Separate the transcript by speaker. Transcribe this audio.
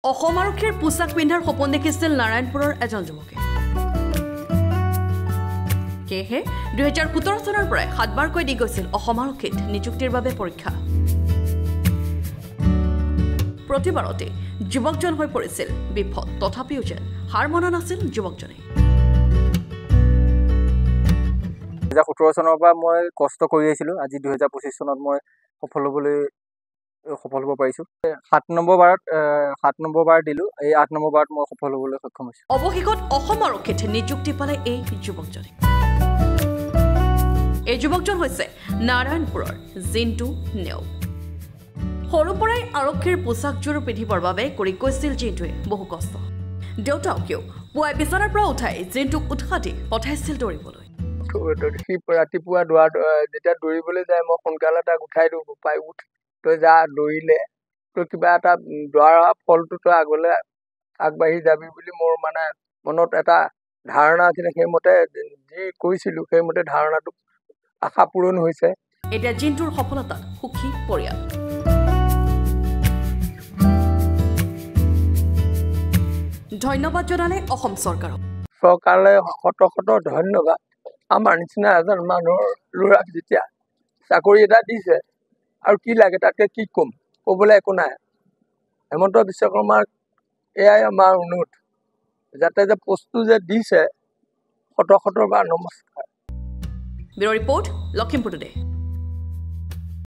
Speaker 1: অসম আৰক্ষীৰ পোছাক পিন্ধাৰ সপোন দেখিছিল নাৰায়ণপুৰৰ এজন যুৱকে। সেয়েহে 2017 চনৰ পৰাই 7বাৰকৈ দি গৈছিল অসম আৰক্ষীত নিযুক্তিৰ বাবে পৰীক্ষা। প্ৰতিবাৰতে যুৱকজন হৈ পৰিছিল বিফল, তথাপিও যেন হাৰ মনা নাছিল যুৱকজনে।
Speaker 2: 2017 চনৰ পৰা মই কষ্ট কৰি আছিলো। আজি 2025 চনত মই সফল হ'ব পাৰিছো। 7 নম্বৰ বাৰ দিলো। এই 8 নম্বৰ বাৰত মই সফল হ'বলৈ সক্ষম হৈছো।
Speaker 1: অৱশেষত অসম আৰক্ষীত নিযুক্তি পালে এই যুৱকজনে। এই যুৱকজন হৈছে নাৰায়ণপুৰৰ জিন্তু নেওগ। সৰু পৰাই আৰক্ষীৰ পোছাকযোৰ পিন্ধিবৰ বাবে কৰি গৈছিল জিন্তুৱে বহু কষ্ট। দেউতাকেও পুৱাই বিচনাৰ পৰা উঠাই জিন্তুক উৎসাহ দি পঠাইছিল দৌৰিবলৈ।
Speaker 3: ৰাতিপুৱা যেতিয়া দৌৰিবলৈ যায় মই সোনকালে তাক উঠাই দিওঁ, পাই উঠ তই যা দৌৰিলে তই কিবা এটা দৌৰা ফলটো তই আগলৈ আগবাঢ়ি যাবি বুলি মোৰ মানে মনত এটা ধাৰণা আছিলে। সেইমতে যি কৈছিলো সেইমতে ধাৰণাটো আশা পূৰণ হৈছে।
Speaker 1: এতিয়া জিন্তুৰ সফলতাত সুখী পৰিয়াল। ধন্যবাদ জনালে অসম চৰকাৰক।
Speaker 3: চৰকাৰলৈ শত ধন্যবাদ। আমাৰ নিচিনা এজন মানুহৰ ল'ৰাক যেতিয়া চাকৰি এটা দিছে আৰু কি লাগে তাতকে কি ক'ম, ক'বলৈ একো নাই। হেমন্ত বিশ্ব শৰ্মাক এয়াই আমাৰ অনুৰোধ, যাতে যে পষ্টটো যে দিছে শত বাৰ নমস্কাৰ।
Speaker 1: Bureau report, Lakhimpur today.